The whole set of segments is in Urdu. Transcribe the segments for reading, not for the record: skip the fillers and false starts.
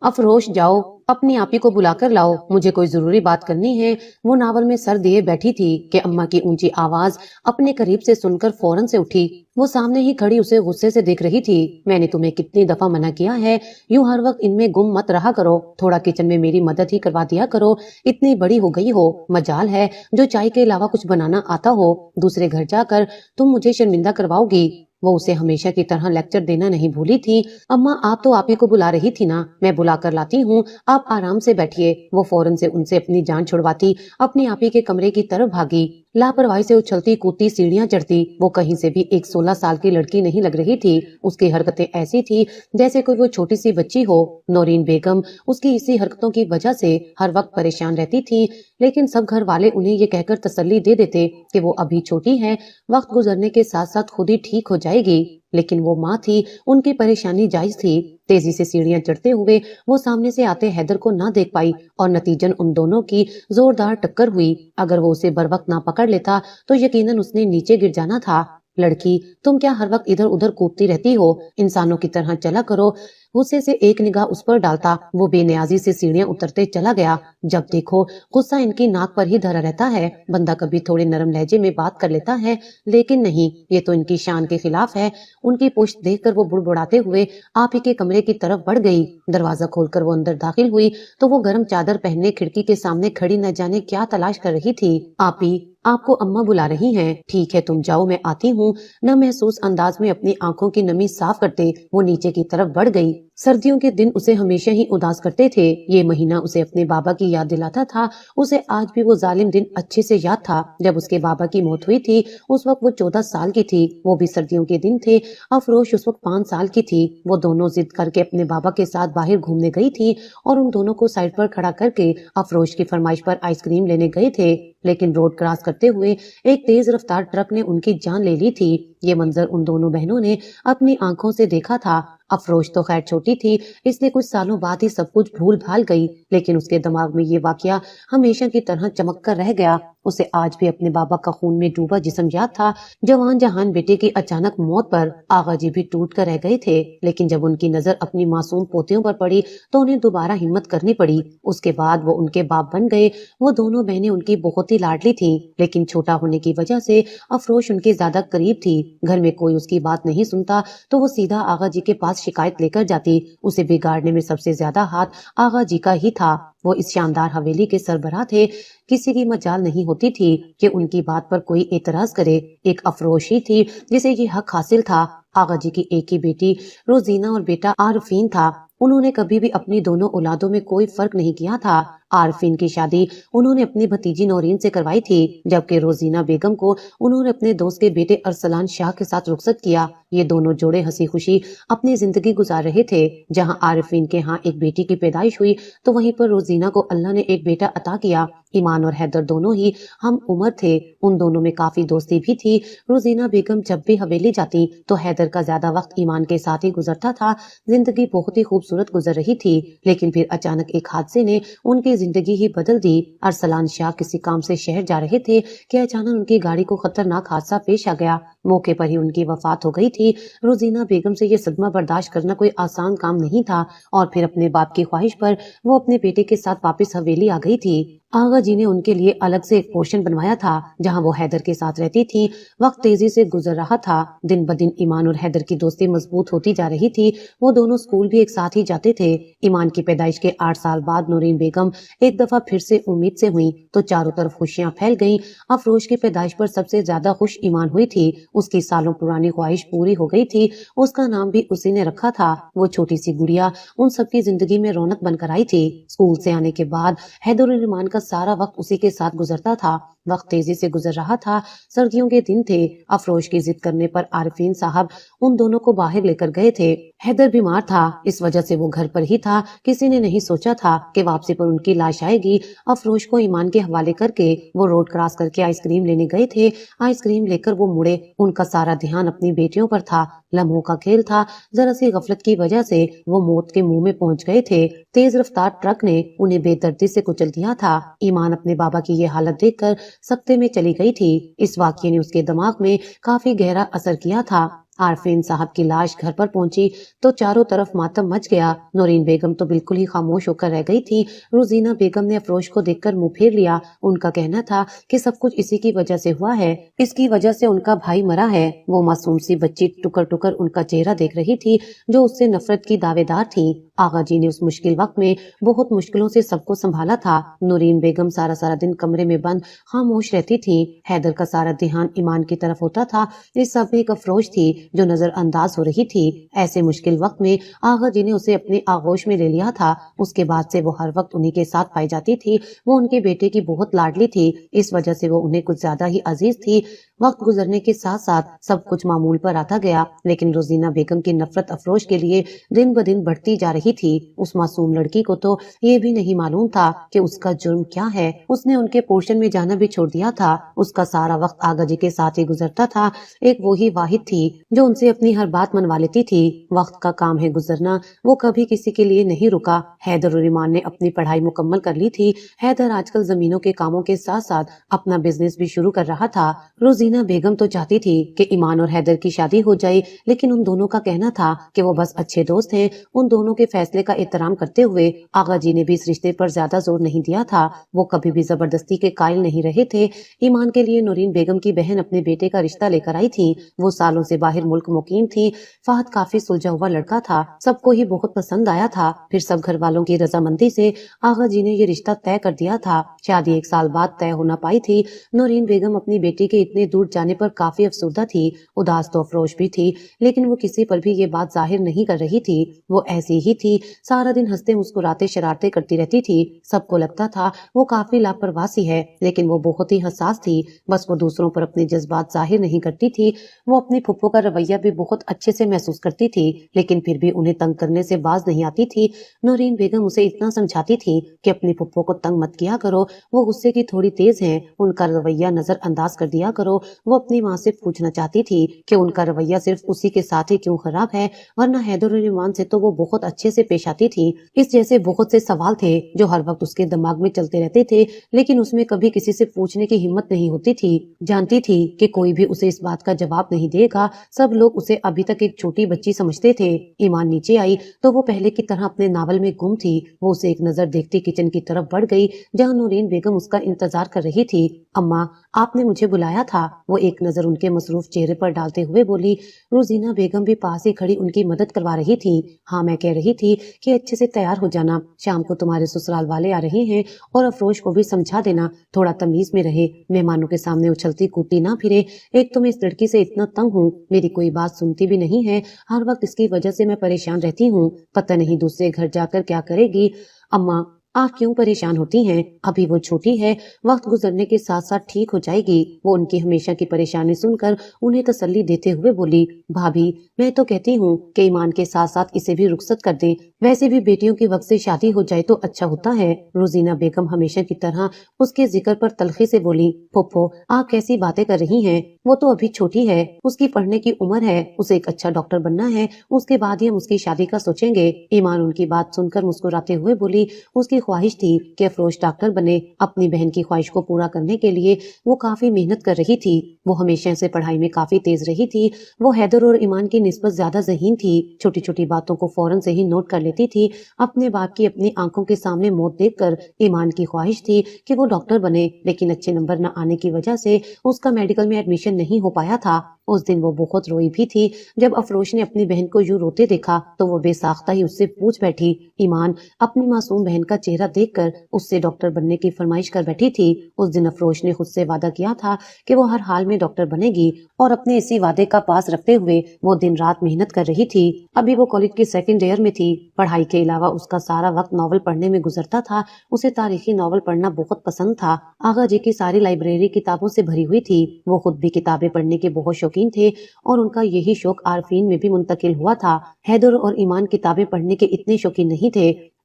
افروش جاؤ اپنی آپی کو بلا کر لاؤ، مجھے کوئی ضروری بات کرنی ہے۔ وہ ناول میں سر دیے بیٹھی تھی کہ اماں کی اونچی آواز اپنے قریب سے سن کر فوراً سے اٹھی۔ وہ سامنے ہی کھڑی اسے غصے سے دیکھ رہی تھی۔ میں نے تمہیں کتنی دفعہ منع کیا ہے، یوں ہر وقت ان میں گم مت رہا کرو، تھوڑا کچن میں میری مدد ہی کروا دیا کرو۔ اتنی بڑی ہو گئی ہو، مجال ہے جو چائے کے علاوہ کچھ بنانا آتا ہو، دوسرے گھر جا کر تم مجھے شرمندہ کرواؤ گی۔ وہ اسے ہمیشہ کی طرح لیکچر دینا نہیں بھولی تھی۔ اماں آپ تو آپی کو بلا رہی تھی نا، میں بلا کر لاتی ہوں، آپ آرام سے بیٹھیے۔ وہ فوراً سے ان سے اپنی جان چھڑواتی اپنی آپی کے کمرے کی طرف بھاگی۔ لاپرواہی سے اچھلتی کودتی سیڑھیاں چڑھتی۔ وہ کہیں سے بھی ایک 16 سال کی لڑکی نہیں لگ رہی تھی۔ اس کی حرکتیں ایسی تھی جیسے کوئی وہ چھوٹی سی بچی ہو۔ نورین بیگم اس کی اسی حرکتوں کی وجہ سے ہر وقت پریشان رہتی تھی، لیکن سب گھر والے انہیں یہ کہہ کر تسلی دے دیتے کہ وہ ابھی چھوٹی ہے، وقت گزرنے کے ساتھ ساتھ خود ہی ٹھیک ہو جائے گی۔ لیکن وہ ماں تھی، ان کی پریشانی جائز تھی۔ تیزی سے سیڑھیاں چڑھتے ہوئے وہ سامنے سے آتے حیدر کو نہ دیکھ پائی اور نتیجن ان دونوں کی زوردار ٹکر ہوئی۔ اگر وہ اسے بر وقت نہ پکڑ لیتا تو یقیناً اس نے نیچے گر جانا تھا۔ لڑکی، تم کیا ہر وقت ادھر ادھر کودتی رہتی ہو؟ انسانوں کی طرح چلا کرو۔ غصے سے ایک نگاہ اس پر ڈالتا وہ بے نیازی سے سیڑھیاں اترتے چلا گیا۔ جب دیکھو غصہ ان کی ناک پر ہی دھرا رہتا ہے۔ بندہ کبھی تھوڑے نرم لہجے میں بات کر لیتا ہے، لیکن نہیں، یہ تو ان کی شان کے خلاف ہے۔ ان کی پشت دیکھ کر وہ بڑبڑاتے ہوئے آپ ہی کے کمرے کی طرف بڑھ گئی۔ دروازہ کھول کر وہ اندر داخل ہوئی تو وہ گرم چادر پہنے کھڑکی کے سامنے کھڑی نہ جانے کیا تلاش کر رہی تھی۔ آپی، آپ کو اماں بلا رہی ہیں۔ ٹھیک ہے تم جاؤ، میں آتی ہوں۔ نہ محسوس انداز میں اپنی آنکھوں کی نمی صاف کرتے وہ نیچے کی طرف بڑھ گئی۔ سردیوں کے دن اسے ہمیشہ ہی اداس کرتے تھے۔ یہ مہینہ اسے اپنے بابا کی یاد دلاتا تھا۔ اسے آج بھی وہ ظالم دن اچھے سے یاد تھا جب اس کے بابا کی موت ہوئی تھی۔ اس وقت وہ 14 سال کی تھی، وہ بھی سردیوں کے دن تھے۔ افروش اس وقت 5 سال کی تھی۔ وہ دونوں ضد کر کے اپنے بابا کے ساتھ باہر گھومنے گئی تھی اور ان دونوں کو سائڈ پر کھڑا کر کے افروش کی فرمائش پر آئس کریم لینے گئے تھے، لیکن روڈ کراس کرتے ہوئے ایک تیز رفتار ٹرک نے ان کی جان لے لی تھی۔ یہ منظر ان دونوں بہنوں نے اپنی آنکھوں سے دیکھا تھا۔ افروش تو خیر چھوٹی تھی، اس نے کچھ سالوں بعد ہی سب کچھ بھول بھال گئی، لیکن اس کے دماغ میں یہ واقعہ ہمیشہ کی طرح چمک کر رہ گیا۔ اسے آج بھی اپنے بابا کا خون میں ڈوبا جسم یاد تھا۔ جوان جہان بیٹے کی اچانک موت پر آغا جی بھی ٹوٹ کر رہ گئے تھے، لیکن جب ان کی نظر اپنی معصوم پوتیوں پر پڑی تو انہیں دوبارہ ہمت کرنی پڑی۔ اس کے بعد وہ ان کے باپ بن گئے۔ وہ دونوں بہنیں ان کی بہت ہی لاڈلی تھیں، لیکن چھوٹا ہونے کی وجہ سے افروش ان کے زیادہ قریب تھی۔ گھر میں کوئی اس کی بات نہیں سنتا تو وہ سیدھا آغا جی کے پاس شکایت لے کر جاتی۔ اسے بگاڑنے میں سب سے زیادہ ہاتھ آغا جی کا ہی تھا۔ وہ اس شاندار حویلی کے سربراہ تھے، کسی کی مجال نہیں ہوتی تھی کہ ان کی بات پر کوئی اعتراض کرے۔ ایک افروش ہی تھی جسے یہ حق حاصل تھا۔ آغا جی کی ایک ہی بیٹی روزینہ اور بیٹا عارفین تھا۔ انہوں نے کبھی بھی اپنی دونوں اولادوں میں کوئی فرق نہیں کیا تھا۔ عارفین کی شادی انہوں نے اپنی بھتیجی نورین سے کروائی تھی، جبکہ روزینہ بیگم کو انہوں نے اپنے دوست کے بیٹے ارسلان شاہ کے ساتھ رخصت کیا۔ یہ دونوں جوڑے ہنسی خوشی اپنی زندگی گزار رہے تھے۔ جہاں عارفین کے ہاں ایک بیٹی کی پیدائش ہوئی تو وہیں پر روزینہ کو اللہ نے ایک بیٹا عطا کیا۔ ایمان اور حیدر دونوں ہی ہم عمر تھے، ان دونوں میں کافی دوستی بھی تھی۔ روزینہ بیگم جب بھی حویلی جاتی تو حیدر کا زیادہ وقت ایمان کے ساتھ ہی گزرتا تھا۔ زندگی بہت ہی خوبصورت گزر رہی تھی، لیکن پھر اچانک ایک حادثے نے ان کی زندگی ہی بدل دی۔ ارسلان شاہ کسی کام سے شہر جا رہے تھے کہ اچانک ان کی گاڑی کو خطرناک حادثہ پیش آ گیا۔ موقع پر ہی ان کی وفات ہو گئی تھی۔ روزینہ بیگم سے یہ صدمہ برداشت کرنا کوئی آسان کام نہیں تھا، اور پھر اپنے باپ کی خواہش پر وہ اپنے بیٹے کے ساتھ واپس حویلی آ گئی تھی۔ آغا جی نے ان کے لیے الگ سے ایک پورشن بنوایا تھا جہاں وہ حیدر کے ساتھ رہتی تھی۔ وقت تیزی سے گزر رہا تھا، دن بدن ایمان اور حیدر کی دوستی مضبوط ہوتی جا رہی تھی۔ وہ دونوں اسکول بھی ایک ساتھ ہی جاتے تھے۔ ایمان کی پیدائش کے 8 سال بعد نورین بیگم ایک دفعہ پھر سے امید سے ہوئی تو چاروں طرف خوشیاں پھیل گئیں۔ افروش کی پیدائش پر سب سے زیادہ خوش ایمان ہوئی تھی۔ اس کی سالوں پرانی خواہش پوری ہو گئی تھی، اس کا نام بھی اسی نے رکھا تھا۔ وہ چھوٹی سی گڑیا ان سب کی زندگی میں رونق بن کر آئی تھی۔ اسکول سے آنے کے بعد حیدر اور ایمان کا سارا وقت اسی کے ساتھ گزرتا تھا۔ وقت تیزی سے گزر رہا تھا، سردیوں کے دن تھے۔ افروش کی ضد کرنے پر عارفین صاحب ان دونوں کو باہر لے کر گئے تھے۔ حیدر بیمار تھا، اس وجہ سے وہ گھر پر ہی تھا۔ کسی نے نہیں سوچا تھا کہ واپسی پر ان کی لاش آئے گی۔ افروش کو ایمان کے حوالے کر کے وہ روڈ کراس کر کے آئس کریم لینے گئے تھے۔ آئس کریم لے کر وہ مڑے، ان کا سارا دھیان اپنی بیٹیوں پر تھا۔ لمحوں کا کھیل تھا، ذرا سی غفلت کی وجہ سے وہ موت کے منہ میں پہنچ گئے تھے۔ تیز رفتار ٹرک نے انہیں بے دردی سے کچل دیا تھا۔ ایمان اپنے بابا کی یہ حالت دیکھ کر سکتے میں چلی گئی تھی۔ اس واقعے نے اس کے دماغ میں کافی گہرا اثر کیا تھا۔ عارفین صاحب کی لاش گھر پر پہنچی تو چاروں طرف ماتم مچ گیا۔ نورین بیگم تو بالکل ہی خاموش ہو کر رہ گئی تھی۔ روزینہ بیگم نے افروش کو دیکھ کر منہ پھیر لیا۔ ان کا کہنا تھا کہ سب کچھ اسی کی وجہ سے ہوا ہے، اس کی وجہ سے ان کا بھائی مرا ہے۔ وہ معصوم سی بچی ٹکر ٹکر ان کا چہرہ دیکھ رہی تھی جو اس سے نفرت کی دعوے دار تھی۔ آغا جی نے اس مشکل وقت میں بہت مشکلوں سے سب کو سنبھالا تھا۔ نورین بیگم سارا دن کمرے میں بند خاموش رہتی تھی۔ حیدر کا سارا دھیان ایمان کی طرف ہوتا تھا۔ اس سب میں ایک افروش تھی جو نظر انداز ہو رہی تھی۔ ایسے مشکل وقت میں آغا جی نے اسے اپنے آغوش میں لے لیا تھا۔ اس کے بعد سے وہ ہر وقت انہی کے ساتھ پائی جاتی تھی۔ وہ ان کے بیٹے کی بہت لاڈلی تھی، اس وجہ سے وہ انہیں کچھ زیادہ ہی عزیز تھی۔ وقت گزرنے کے ساتھ ساتھ سب کچھ معمول پر آتا گیا، لیکن روزینہ بیگم کی نفرت افروش کے لیے دن بدن بڑھتی جا رہی تھی۔ اس معصوم لڑکی کو تو یہ بھی نہیں معلوم تھا کہ اس کا جرم کیا ہے۔ اس نے ان کے پورشن میں جانا بھی چھوڑ دیا تھا۔ اس کا سارا وقت آغا جی کے ساتھ ہی گزرتا تھا۔ ایک وہی واحد تھی جو ان سے اپنی ہر بات منوا لیتی تھی۔ وقت کا کام ہے گزرنا، وہ کبھی کسی کے لیے نہیں رکا۔ حیدر اور ایمان نے اپنی پڑھائی مکمل کر لی تھی۔ حیدر آج کل زمینوں کے کاموں کے ساتھ ساتھ اپنا بزنس بھی شروع کر رہا تھا۔ روزینہ بیگم تو چاہتی تھی کہ ایمان اور حیدر کی شادی ہو جائے، لیکن ان دونوں کا کہنا تھا کہ وہ بس اچھے دوست ہیں۔ ان دونوں کے فیصلے کا احترام کرتے ہوئے آغا جی نے بھی اس رشتے پر زیادہ زور نہیں دیا تھا۔ وہ کبھی بھی زبردستی کے قائل نہیں رہے تھے۔ ایمان کے لیے نورین بیگم کی بہن اپنے بیٹے کا رشتہ لے کر آئی تھی۔ وہ سالوں سے باہر ملک مقیم تھی۔ فہد کافی سلجھا ہوا لڑکا تھا، سب کو ہی بہت پسند آیا تھا۔ پھر سب گھر والوں کی رضامندی سے آغا جی نے یہ رشتہ طے کر دیا تھا۔ شادی 1 سال بعد طے ہونا پائی تھی۔ نورین بیگم اپنی بیٹی کے اتنے دور جانے پر کافی افسردہ تھی۔ اداس تو افروش بھی تھی، لیکن وہ کسی پر بھی یہ بات ظاہر نہیں کر رہی تھی۔ وہ ایسی ہی تھی، سارا دن ہنستے مسکراتے شرارتیں کرتی رہتی تھی۔ سب کو لگتا تھا وہ کافی لاپرواہ سی ہے، لیکن وہ بہت ہی حساس تھی۔ بس وہ دوسروں پر اپنے جذبات ظاہر نہیں کرتی تھی۔ وہ اپنی پھپھو کا رویہ بھی بہت اچھے سے محسوس کرتی تھی، لیکن پھر بھی انہیں تنگ کرنے سے باز نہیں آتی تھی۔ نورین بیگم اسے اتنا سمجھاتی تھی کہ اپنی پھپھو کو تنگ مت کیا کرو، وہ غصے کی تھوڑی تیز ہیں، ان کا رویہ نظر انداز کر دیا کرو۔ وہ اپنی ماں سے پوچھنا چاہتی تھی کہ ان کا رویہ صرف اسی کے ساتھ ہی کیوں خراب ہے، ورنہ حیدر اور ایمان سے تو وہ بہت اچھے سے پیش آتی تھی۔ اس جیسے بہت سے سوال تھے جو ہر وقت اس کے دماغ میں چلتے رہتے تھے، لیکن اس میں کبھی کسی سے پوچھنے کی ہمت نہیں ہوتی تھی۔ جانتی تھی کہ کوئی بھی اسے اس بات کا جواب نہیں دے گا۔ سب لوگ اسے ابھی تک ایک چھوٹی بچی سمجھتے تھے۔ ایمان نیچے آئی تو وہ پہلے کی طرح اپنے ناول میں گم تھی۔ وہ اسے ایک نظر دیکھتی کچن کی طرف بڑھ گئی جہاں نورین بیگم اس کا انتظار کر رہی تھی۔ اماں، آپ نے مجھے بلایا تھا، وہ ایک نظر ان کے مصروف چہرے پر ڈالتے ہوئے بولی۔ روزینہ بیگم بھی پاس ہی کھڑی ان کی مدد کروا رہی تھی۔ ہاں، میں کہہ رہی تھی کہ اچھے سے تیار ہو جانا، شام کو تمہارے سسرال والے آ رہے ہیں، اور افروش کو بھی سمجھا دینا تھوڑا تمیز میں رہے، مہمانوں کے سامنے اچھلتی کودتی نہ پھرے۔ ایک تو میں اس لڑکی سے اتنا تنگ ہوں، میری کوئی بات سنتی بھی نہیں ہے، ہر وقت اس کی وجہ سے میں پریشان رہتی ہوں، پتہ نہیں دوسرے گھر جا کر کیا کرے گی۔ اماں، آپ کیوں پریشان ہوتی ہیں؟ ابھی وہ چھوٹی ہے، وقت گزرنے کے ساتھ ساتھ ٹھیک ہو جائے گی۔ وہ ان کی ہمیشہ کی پریشانی سن کر انہیں تسلی دیتے ہوئے بولی۔ بھابھی، میں تو کہتی ہوں کہ ایمان کے ساتھ ساتھ اسے بھی رخصت کر دیں، ویسے بھی بیٹیوں کے وقت سے شادی ہو جائے تو اچھا ہوتا ہے۔ روزینہ بیگم ہمیشہ کی طرح اس کے ذکر پر تلخی سے بولی۔ پھپھو، آپ کیسی باتیں کر رہی ہیں؟ وہ تو ابھی چھوٹی ہے، اس کی پڑھنے کی عمر ہے، اسے ایک اچھا ڈاکٹر بننا ہے، اس کے بعد ہی ہم اس کی شادی کا سوچیں گے۔ ایمان ان کی بات سن کر مسکراتے ہوئے بولی۔ اس کی خواہش تھی کہ افروش ڈاکٹر بنے۔ اپنی بہن کی خواہش کو پورا کرنے کے لیے وہ کافی محنت کر رہی تھی۔ وہ ہمیشہ سے پڑھائی میں کافی تیز رہی تھی۔ وہ حیدر اور ایمان کی نسبت زیادہ ذہین تھی، چھوٹی چھوٹی باتوں کو فوراً سے ہی نوٹ کر لیتی تھی۔ اپنے باپ کی اپنی آنکھوں کے سامنے موت دیکھ کر ایمان کی خواہش تھی کہ وہ ڈاکٹر بنے، لیکن اچھے نمبر نہ آنے کی وجہ سے اس کا میڈیکل میں ایڈمیشن نہیں ہو پایا تھا۔ اس دن وہ بہت روئی بھی تھی۔ جب افروش نے اپنی بہن کو یوں روتے دیکھا تو وہ بے ساختہ ہی اس سے پوچھ بیٹھی۔ ایمان اپنی معصوم بہن کا چہرہ دیکھ کر اس سے ڈاکٹر بننے کی فرمائش کر بیٹھی تھی۔ اس دن افروش نے خود سے وعدہ کیا تھا کہ وہ ہر حال میں ڈاکٹر بنے گی، اور اپنے اسی وعدے کا پاس رکھتے ہوئے وہ دن رات محنت کر رہی تھی۔ ابھی وہ کالج کی 2nd ایئر میں تھی۔ پڑھائی کے علاوہ اس کا سارا وقت ناول پڑھنے میں گزرتا تھا۔ اسے تاریخی ناول پڑھنا بہت پسند تھا۔ آغا جی کی ساری لائبریری کتابوں سے بھری ہوئی تھی۔ وہ خود بھی کتابیں پڑھنے کے بہت شوقین تھے، اور ان کا یہی شوق عارفین میں بھی منتقل ہوا تھا۔ حیدر اور ایمان کتابیں پڑھنے کے اتنے شوقین نہیں تھے۔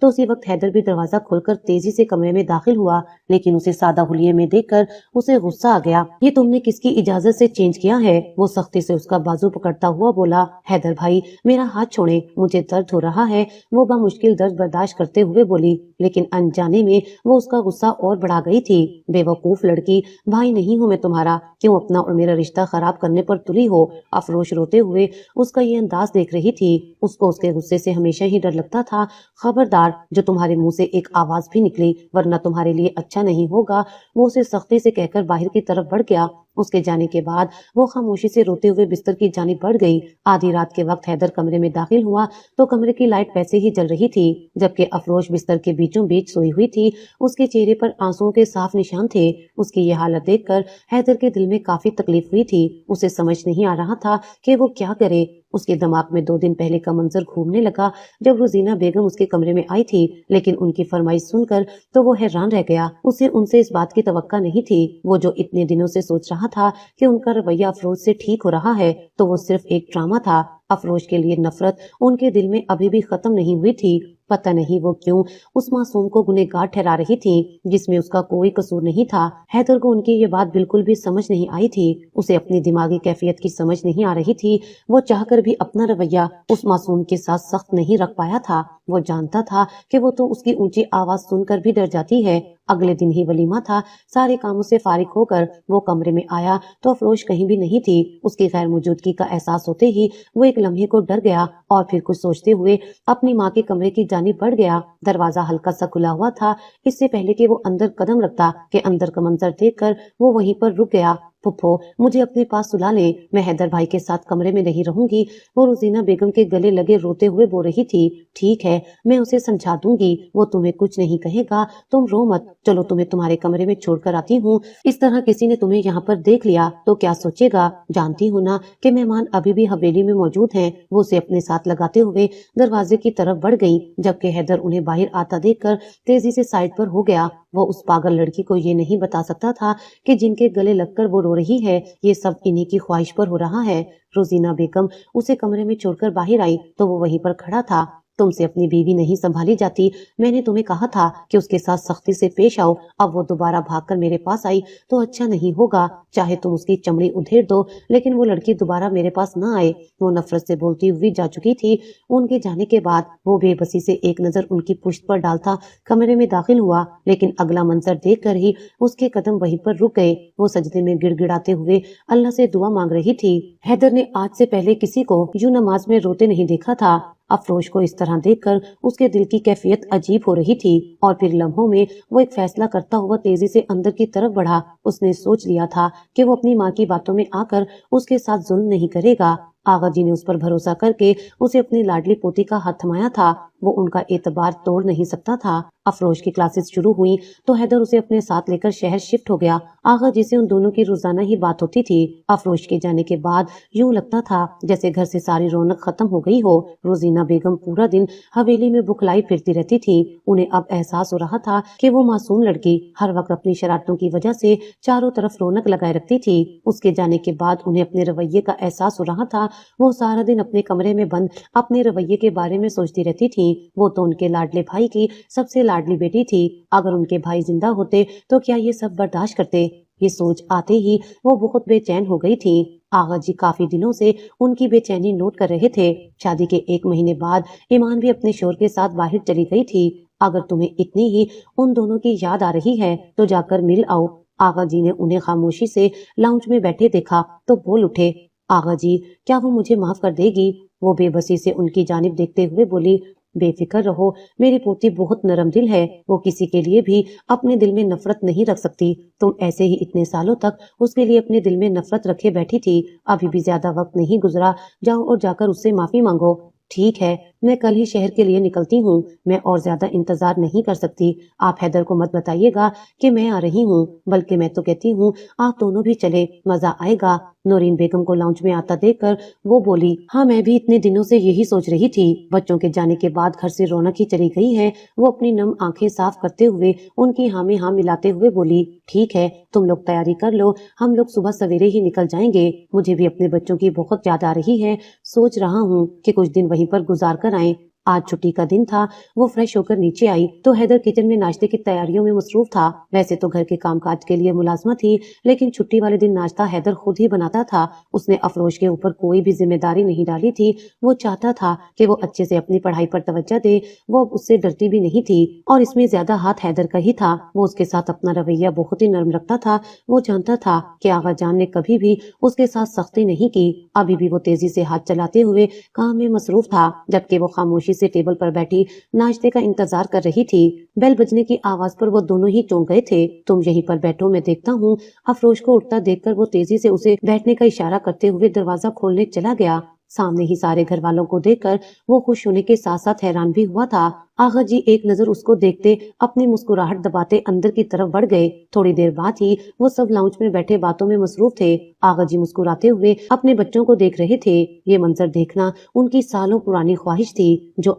تو اسی وقت حیدر بھی دروازہ کھول کر تیزی سے کمرے میں داخل ہوا، لیکن اسے سادہ حلیے میں دیکھ کر اسے غصہ آ گیا۔ یہ تم نے کس کی اجازت سے چینج کیا ہے؟ وہ سختی سے اس کا بازو پکڑتا ہوا بولا۔ حیدر بھائی میرا ہاتھ چھوڑیں، مجھے درد ہو رہا ہے، وہ بمشکل درد برداشت کرتے ہوئے بولی، لیکن انجانے میں وہ اس کا غصہ اور بڑھا گئی تھی۔ بے وقوف لڑکی، بھائی نہیں ہوں میں تمہارا، کیوں اپنا اور میرا رشتہ خراب کرنے پر تلی ہو؟ افروش روتے ہوئے اس کا یہ انداز دیکھ رہی تھی۔ اس کو اس کے غصے سے ہمیشہ ہی ڈر لگتا تھا۔ خبردار جو تمہارے منہ سے ایک آواز بھی نکلی ورنہ تمہارے لیے اچھا نہیں ہوگا، وہ اسے سختی سے کہہ کر باہر کی طرف بڑھ گیا۔ اس کے جانے کے بعد وہ خاموشی سے روتے ہوئے بستر کی جانب بڑھ گئی۔ آدھی رات کے وقت حیدر کمرے میں داخل ہوا تو کمرے کی لائٹ ویسے ہی جل رہی تھی، جبکہ افروش بستر کے بیچوں بیچ سوئی ہوئی تھی۔ اس کے چہرے پر آنسوؤں کے صاف نشان تھے۔ اس کی یہ حالت دیکھ کر حیدر کے دل میں کافی تکلیف ہوئی تھی۔ اسے سمجھ نہیں آ رہا تھا کہ وہ کیا کرے۔ اس کے دماغ میں 2 دن پہلے کا منظر گھومنے لگا جب روزینہ بیگم اس کے کمرے میں آئی تھی، لیکن ان کی فرمائش سن کر تو وہ حیران رہ گیا۔ اسے ان سے اس بات کی توقع نہیں تھی۔ وہ جو اتنے دنوں سے سوچ رہا تھا کہ ان کا رویہ افروز سے ٹھیک ہو رہا ہے، تو وہ صرف ایک ڈرامہ تھا۔ افروز کے لیے نفرت ان کے دل میں ابھی بھی ختم نہیں ہوئی تھی۔ پتہ نہیں وہ کیوں اس معصوم کو گنہگار ٹھہرا رہی تھی جس میں اس کا کوئی قصور نہیں تھا۔ حیدر کو ان کی یہ بات بالکل بھی سمجھ نہیں آئی تھی۔ اسے اپنی دماغی کیفیت کی سمجھ نہیں آ رہی تھی۔ وہ چاہ کر بھی اپنا رویہ اس معصوم کے ساتھ سخت نہیں رکھ پایا تھا۔ وہ جانتا تھا کہ وہ تو اس کی اونچی آواز سن کر بھی ڈر جاتی ہے۔ اگلے دن ہی ولیمہ تھا۔ سارے کاموں سے فارغ ہو کر وہ کمرے میں آیا تو افروش کہیں بھی نہیں تھی۔ اس کی غیر موجودگی کا احساس ہوتے ہی وہ ایک لمحے کو ڈر گیا اور پھر کچھ سوچتے ہوئے اپنی ماں کے کمرے کی جانب بڑھ گیا۔ دروازہ ہلکا سا کھلا ہوا تھا۔ اس سے پہلے کہ وہ اندر قدم رکھتا کہ اندر کا منظر دیکھ کر وہ وہیں پر رک گیا۔ پھپھو مجھے اپنے پاس سلا لیں، میں حیدر بھائی کے ساتھ کمرے میں نہیں رہوں گی، وہ روزینہ بیگم کے گلے لگے روتے ہوئے بول رہی تھی۔ ٹھیک ہے میں اسے سمجھا دوں گی، وہ تمہیں کچھ نہیں کہے گا، تم رو مت، چلو تمہیں تمہارے کمرے میں چھوڑ کر آتی ہوں۔ اس طرح کسی نے تمہیں یہاں پر دیکھ لیا تو کیا سوچے گا؟ جانتی ہوں نا کہ مہمان ابھی بھی حویلی میں موجود ہیں۔ وہ اسے اپنے ساتھ لگاتے ہوئے دروازے کی طرف بڑھ گئی، جبکہ حیدر انہیں باہر آتا دیکھ کر تیزی سے سائڈ پر ہو گیا۔ وہ اس پاگل لڑکی کو یہ نہیں بتا سکتا تھا کہ جن کے گلے لگ کر وہ رو رہی ہے یہ سب انہی کی خواہش پر ہو رہا ہے۔ روزینہ بیگم اسے کمرے میں چھوڑ کر باہر آئی تو وہ وہیں پر کھڑا تھا۔ تم سے اپنی بیوی نہیں سنبھالی جاتی، میں نے تمہیں کہا تھا کہ اس کے ساتھ سختی سے پیش آؤ، اب وہ دوبارہ بھاگ کر میرے پاس آئی تو اچھا نہیں ہوگا، چاہے تم اس کی چمڑی ادھیڑ دو لیکن وہ لڑکی دوبارہ میرے پاس نہ آئے۔ وہ نفرت سے بولتی ہوئی جا چکی تھی۔ ان کے جانے کے بعد وہ بے بسی سے ایک نظر ان کی پشت پر ڈالتا کمرے میں داخل ہوا، لیکن اگلا منظر دیکھ کر ہی اس کے قدم وہیں پر رک گئے۔ وہ سجدے میں گڑ گڑاتے ہوئے اللہ سے دعا مانگ رہی تھی۔ حیدر نے آج سے پہلے کسی کو یوں نماز میں روتے نہیں دیکھا تھا۔ افروش کو اس طرح دیکھ کر اس کے دل کی کیفیت عجیب ہو رہی تھی اور پھر لمحوں میں وہ ایک فیصلہ کرتا ہوا تیزی سے اندر کی طرف بڑھا۔ اس نے سوچ لیا تھا کہ وہ اپنی ماں کی باتوں میں آ کر اس کے ساتھ ظلم نہیں کرے گا۔ آغا جی نے اس پر بھروسہ کر کے اسے اپنی لاڈلی پوتی کا ہاتھ تھمایا تھا، وہ ان کا اعتبار توڑ نہیں سکتا تھا۔ افروش کی کلاسز شروع ہوئی تو حیدر اسے اپنے ساتھ لے کر شہر شفٹ ہو گیا۔ آغا جی سے ان دونوں کی روزانہ ہی بات ہوتی تھی۔ افروش کے جانے کے بعد یوں لگتا تھا جیسے گھر سے ساری رونق ختم ہو گئی ہو۔ روزینہ بیگم پورا دن حویلی میں بکھلائی پھرتی رہتی تھی۔ انہیں اب احساس ہو رہا تھا کہ وہ معصوم لڑکی ہر وقت اپنی شرارتوں کی وجہ سے چاروں طرف رونق لگائے رکھتی تھی۔ اس کے جانے کے بعد انہیں اپنے رویے کا احساس ہو رہا تھا۔ وہ سارا دن اپنے کمرے میں بند اپنے رویے کے بارے میں سوچتی رہتی تھی۔ وہ تو ان کے لاڈلے بھائی کی سب سے لاڈلی بیٹی تھی، اگر ان کے بھائی زندہ ہوتے تو کیا یہ سب برداشت کرتے؟ یہ سوچ آتے ہی وہ بہت بے چین ہو گئی تھی۔ آغا جی کافی دنوں سے ان کی بے چینی نوٹ کر رہے تھے۔ شادی کے 1 مہینے بعد ایمان بھی اپنے شوہر کے ساتھ باہر چلی گئی تھی۔ اگر تمہیں اتنی ہی ان دونوں کی یاد آ رہی ہے تو جا کر مل آؤ۔ آغا جی نے انہیں خاموشی سے لاؤنج میں بیٹھے دیکھا تو بول اٹھے، آغا جی کیا وہ مجھے معاف کر دے گی؟ وہ بے بسی سے ان کی جانب دیکھتے ہوئے بولی، بے فکر رہو، میری پوتی بہت نرم دل ہے، وہ کسی کے لیے بھی اپنے دل میں نفرت نہیں رکھ سکتی۔ تم ایسے ہی اتنے سالوں تک اس کے لیے اپنے دل میں نفرت رکھے بیٹھی تھی، ابھی بھی زیادہ وقت نہیں گزرا، جاؤ اور جا کر اس سے معافی مانگو۔ ٹھیک ہے میں کل ہی شہر کے لیے نکلتی ہوں، میں اور زیادہ انتظار نہیں کر سکتی۔ آپ حیدر کو مت بتائیے گا کہ میں آ رہی ہوں، بلکہ میں تو کہتی ہوں آپ دونوں بھی چلے، مزہ آئے گا۔ نورین بیگم کو لاؤنج میں آتا دیکھ کر وہ بولی، ہاں میں بھی اتنے دنوں سے یہی سوچ رہی تھی، بچوں کے جانے کے بعد گھر سے رونق ہی چلی گئی ہے۔ وہ اپنی نم آنکھیں صاف کرتے ہوئے ان کی ہاں میں ہاں ملاتے ہوئے بولی، ٹھیک ہے تم لوگ تیاری کر لو، ہم لوگ صبح سویرے ہی نکل جائیں گے۔ مجھے بھی اپنے بچوں کی بہت یاد آ رہی ہے، سوچ رہا ہوں کہ کچھ دن وہیں پر گزار کر آئیں۔ آج چھٹی کا دن تھا۔ وہ فریش ہو کر نیچے آئی تو حیدر کچن میں ناشتے کی تیاریوں میں مصروف تھا۔ ویسے تو گھر کے کام کاج کے لیے ملازمت تھی، لیکن چھٹی والے دن ناشتہ حیدر خود ہی بناتا تھا۔ اس نے افروش کے اوپر کوئی بھی ذمہ داری نہیں ڈالی تھی۔ وہ چاہتا تھا کہ وہ اچھے سے اپنی پڑھائی پر توجہ دے۔ وہ اب اس سے ڈرتی بھی نہیں تھی، اور اس میں زیادہ ہاتھ حیدر کا ہی تھا۔ وہ اس کے ساتھ اپنا رویہ بہت ہی نرم رکھتا تھا۔ وہ جانتا تھا کہ آغا جان نے کبھی بھی اس کے ساتھ سختی نہیں کی۔ ابھی بھی وہ تیزی سے ہاتھ چلاتے ہوئے کام میں مصروف تھا، جبکہ وہ خاموشی سے ٹیبل پر بیٹھی ناشتے کا انتظار کر رہی تھی۔ بیل بجنے کی آواز پر وہ دونوں ہی چونک گئے تھے۔ تم یہیں پر بیٹھو، میں دیکھتا ہوں۔ افروش کو اٹھتا دیکھ کر وہ تیزی سے اسے بیٹھنے کا اشارہ کرتے ہوئے دروازہ کھولنے چلا گیا۔ سامنے ہی سارے گھر والوں کو دیکھ کر وہ خوش ہونے کے ساتھ ساتھ حیران بھی ہوا تھا۔ آغا جی ایک نظر اس کو دیکھتے اپنی مسکراہٹ دباتے اندر کی طرف بڑھ گئے۔ تھوڑی دیر بعد ہی وہ سب لاؤنج میں بیٹھے باتوں میں مصروف تھے۔ آغا جی مسکراتے ہوئے اپنے بچوں کو دیکھ رہے تھے۔ یہ منظر دیکھنا ان کی سالوں پرانی خواہش تھی، جو